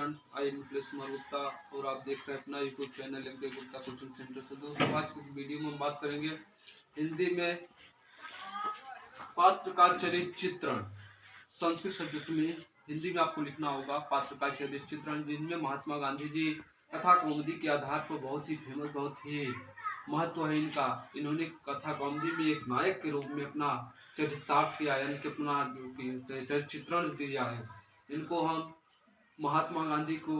Friend, I am Kumar Gupta और आप देख रहे हैं अपना यूट्यूब चैनल एम के गुप्ता कोचिंग सेंटर। से दोस्तों, आज की वीडियो में हम बात करेंगे हिंदी में पात्र का चरित्र चित्रण। संस्कृत सब्जेक्ट में हिंदी में आपको लिखना होगा पात्र का चरित्र चित्रण, जिनमें महात्मा गांधी जी कथा कौमुदी के आधार पर बहुत ही फेमस, बहुत ही महत्व है इनका। इन्होंने कथा कौमुदी में एक नायक के रूप में अपना चरितार्थ किया, यानी कि अपना जो कि चरित्र चित्रण दिया है। इनको हम महात्मा गांधी को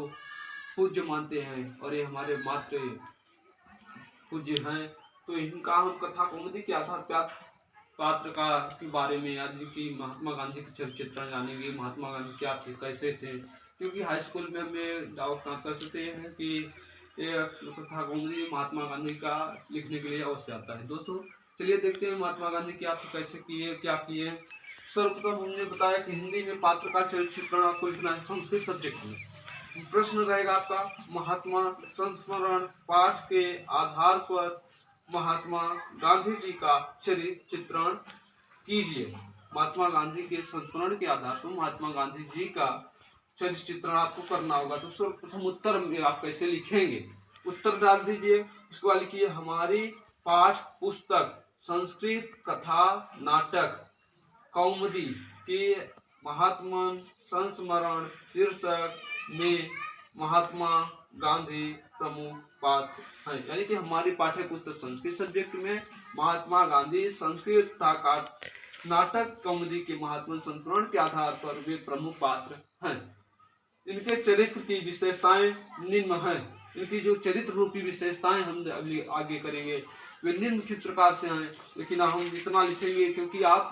पूज्य मानते हैं और ये हमारे मात्र पूज्य हैं। तो इनका हम कथा कौमुदी के आधार पर पात्र का के बारे में, यानी कि महात्मा गांधी के चरित्र चित्रण जानेंगे। महात्मा गांधी क्या थे, कैसे थे, क्योंकि हाई स्कूल में हमें डाउट कर सकते हैं कि ये कथा कौमुदी महात्मा गांधी का लिखने के लिए अवश्य आता है। दोस्तों चलिए देखते हैं महात्मा गांधी क्या थे, कैसे किए, क्या किए। सर्वप्रथम हमने बताया कि हिंदी में पात्र का चरित्र चित्रण आपको लिखना है संस्कृत सब्जेक्ट में। प्रश्न रहेगा आपका, महात्मा संस्मरण पाठ के आधार पर महात्मा गांधी जी का चरित्र चित्रण कीजिए। महात्मा गांधी के संस्मरण के आधार पर महात्मा गांधी जी का चरित्र चित्रण आपको करना होगा। तो सर्वप्रथम उत्तर में आप कैसे लिखेंगे, उत्तर डाल दीजिए। उसके बाद लिखिए, हमारी पाठ पुस्तक संस्कृत कथा नाटक कौमुदी के महात्मा संस्मरण शीर्षक में महात्मा गांधी प्रमुख पात्र है। यानी कि हमारी पाठ्य पुस्तक संस्कृत सब्जेक्ट में महात्मा गांधी संस्कृत का नाटक कौमुदी के महात्मा संस्मरण के आधार पर वे प्रमुख पात्र हैं। इनके चरित्र की विशेषताएं निम्न हैं। इनकी जो चरित्र रूपी विशेषताएं हम अभी आगे करेंगे वे निम्नलिखित प्रकार से हैं, लेकिन हम इतना लिखेंगे क्योंकि आप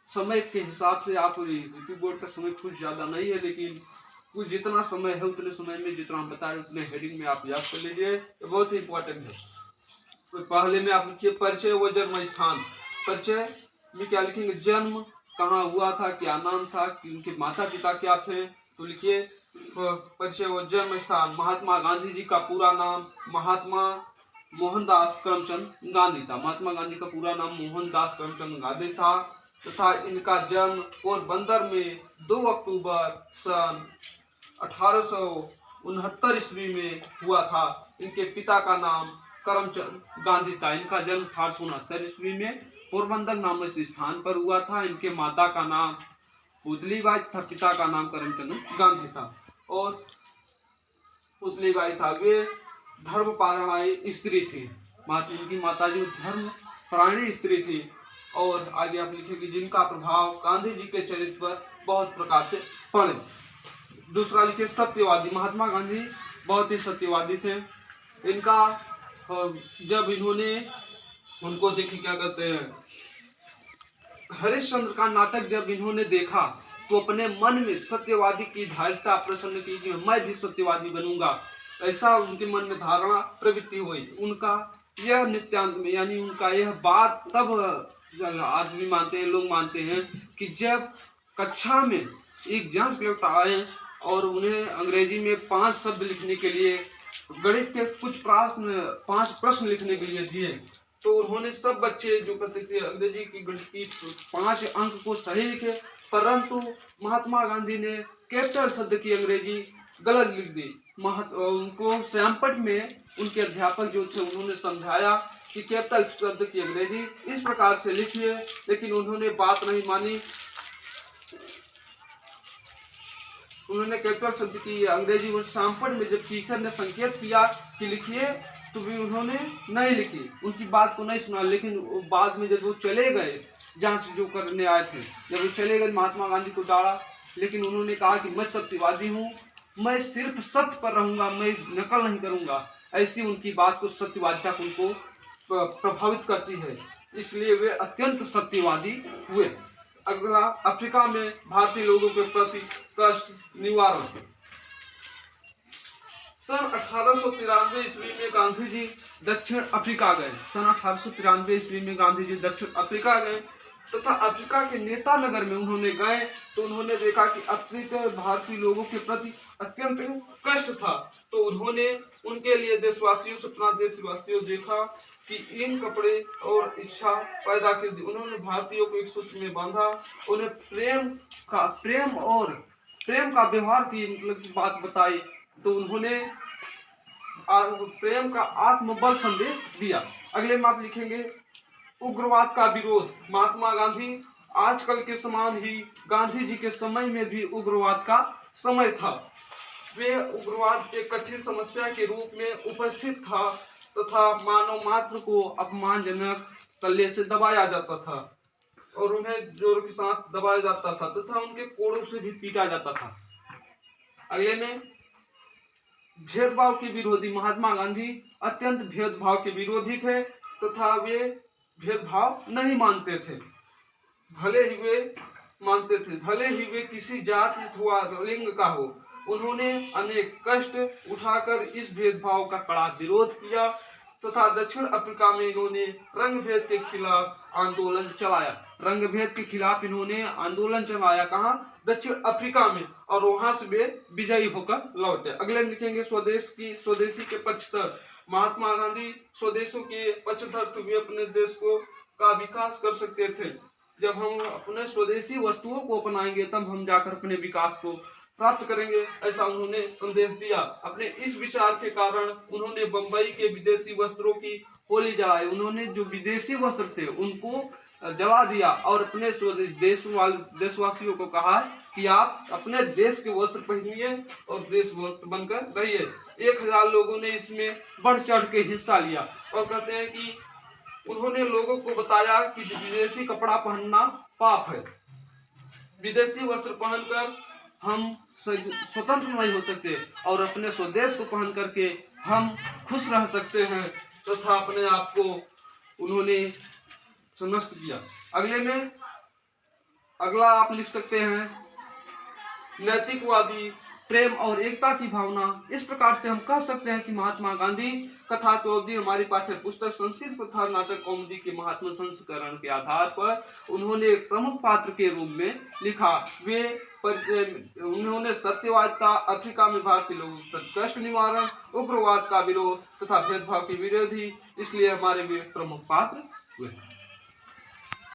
समय के हिसाब से आप यूपी बोर्ड का समय कुछ ज़्यादा नहीं है, लेकिन कुछ जितना समय है उतने समय में जितना हम बता रहे उतने हेडिंग में आप याद कर लीजिए, ये बहुत ही इंपॉर्टेंट है। तो पहले में आप लिखिए परिचय व जन्म स्थान। परिचय में क्या लिखेंगे, जन्म कहाँ हुआ था, क्या नाम था, उनके माता पिता क्या थे। तो लिखिए परिचय व जन्म स्थान। महात्मा गांधी जी का पूरा नाम महात्मा मोहनदास करमचंद गांधी था। महात्मा गांधी का पूरा नाम मोहनदास करमचंद गांधी था तथा इनका जन्म पोरबंदर में 2 अक्टूबर सन 1869 ईस्वी में हुआ था। इनके पिता का नाम करमचंद गांधी था। इनका जन्म 1869 ईस्वी में पोरबंदर नामक स्थान पर हुआ था। इनके माता का नाम पुतलीबाई था, पिता का नाम करमचंद गांधी था। और पुतलीबाई था, वे धर्मपरायण स्त्री थी। इनकी माता जी धर्मपरायणी स्त्री थी। और आगे आप लिखेंगे, जिनका प्रभाव गांधी जी के चरित्र पर बहुत प्रकार से पड़े। दूसरा लिखिए सत्यवादी। महात्मा गांधी बहुत ही सत्यवादी थे। इनका जब इन्होंने उनको देखिए क्या कहते हैं, हरिश्चंद्र का नाटक जब इन्होंने देखा तो अपने मन में सत्यवादी की धारिता प्रसन्न की कि मैं भी सत्यवादी बनूंगा, ऐसा उनके मन में धारणा प्रवृत्ति हुई। उनका यह नित्यांत में, यानी उनका यह बात तब आदमी मानते हैं, लोग मानते हैं कि जब कक्षा में एग्जाम कलेक्टर आए और उन्हें अंग्रेजी में 5 शब्द लिखने के लिए, गणित के कुछ 5 प्रश्न लिखने के लिए दिए, तो उन्होंने सब बच्चे जो कहते थे अंग्रेजी की गणित की 5 अंक को सही लिखे, परंतु महात्मा गांधी ने कैपिटल शब्द की अंग्रेजी गलत लिख दी। उनको श्यामपट में उनके अध्यापक जो थे उन्होंने समझाया कि कैपिटल शब्द की अंग्रेजी इस प्रकार से लिखिए, लेकिन उन्होंने बात नहीं मानी। उन्होंने कैपिटल शब्द की अंग्रेजी श्यामपट में जब टीचर ने संकेत किया कि लिखिए, तो भी उन्होंने नहीं लिखी, उनकी बात को नहीं सुना। लेकिन बाद में जब वो चले गए, जांच जो करने आए थे, जब वो चले गए महात्मा गांधी को डाला, लेकिन उन्होंने कहा कि मैं सत्यवादी हूँ, मैं सिर्फ सत्य पर रहूंगा, मैं नकल नहीं करूंगा। ऐसी उनकी बात को, सत्यवादिता को उनको प्रभावित करती है, इसलिए वे अत्यंत सत्यवादी हुए। अगला, अफ्रीका में भारतीय लोगों के प्रति कष्ट निवारण। सन 1893 ईस्वी में गांधी जी दक्षिण अफ्रीका गए। सन 1893 ईस्वी में गांधी जी दक्षिण अफ्रीका गए तथा अफ्रीका के नेता नगर में उन्होंने गए तो उन्होंने देखा कि अफ्रीका भारतीय लोगों के प्रति अत्यंत कष्ट था। तो उन्होंने उनके लिए देशवासियों से, अपना देशवासियों देखा कि इन कपड़े और इच्छा पैदा कर दी। उन्होंने भारतीयों को एक सूत्र में बांधा, उन्हें प्रेम और प्रेम का व्यवहार की मतलब बात बताई तो उन्होंने प्रेम का आत्मबल संदेश दिया। अगले में आप लिखेंगे उग्रवाद का विरोध। महात्मा गांधी आजकल के समान ही गांधी जी के समय में भी उग्रवाद का समय था। वे उग्रवाद एक कठिन समस्या के रूप में उपस्थित था तथा मानव मात्र को अपमानजनक तल्ले से दबाया जाता था और उन्हें जोर के साथ दबाया जाता था तथा उनके कोड़ों से भी पीटा जाता था। अगले में भेदभाव के विरोधी। महात्मा गांधी अत्यंत भेदभाव के विरोधी थे तथा वे भेदभाव नहीं मानते थे। भले ही वे किसी जाति अथवा लिंग का हो। उन्होंने अनेक कष्ट उठाकर इस भेदभाव का कड़ा विरोध किया तथा दक्षिण अफ्रीका में इन्होंने रंग भेद के खिलाफ आंदोलन चलाया। रंग भेद के खिलाफ इन्होंने आंदोलन चलाया कहाँ? दक्षिण अफ्रीका में, और वहां से वे विजयी होकर लौटे। अगले लिखेंगे स्वदेशी के पक्षधर। महात्मा गांधी स्वदेशों के पक्षधर थे। वे अपने देश का विकास कर सकते थे। जब हम अपने स्वदेशी वस्तुओं को अपनाएंगे तब हम जाकर अपने विकास को प्राप्त करेंगे, ऐसा उन्होंने संदेश दिया। अपने इस विचार के कारण उन्होंने बंबई के विदेशी वस्त्रों की होली जलाई। उन्होंने जो विदेशी वस्त्र थे उनको जला दिया और अपने देशवासियों को कहा कि आप अपने देश के वस्त्र पहनिए और देशभक्त बनकर रहिए। 1000 लोगों ने इसमें बढ़ चढ़ के हिस्सा लिया और कहते हैं कि उन्होंने लोगों को बताया कि विदेशी कपड़ा पहनना पाप है। विदेशी वस्त्र पहनकर हम स्वतंत्र नहीं हो सकते और अपने स्वदेश को पहन करके हम खुश रह सकते हैं तथा अपने आप को उन्होंने समस्त किया। अगला आप लिख सकते हैं नैतिकवादी प्रेम और एकता की भावना। इस प्रकार से हम कह सकते हैं कि महात्मा गांधी कथा चौधरी हमारी पाठ्य पुस्तक संस्कृत कथा नाटक कौमुदी के महात्मा संस्करण के आधार पर उन्होंने एक प्रमुख पात्र के रूप में लिखा। उन्होंने सत्यवादिता, अफ्रीका में भारतीय लोगों के कष्ट निवारण, उग्रवाद का विरोध तथा भेदभाव के विरोधी, इसलिए हमारे भी प्रमुख पात्र हुए।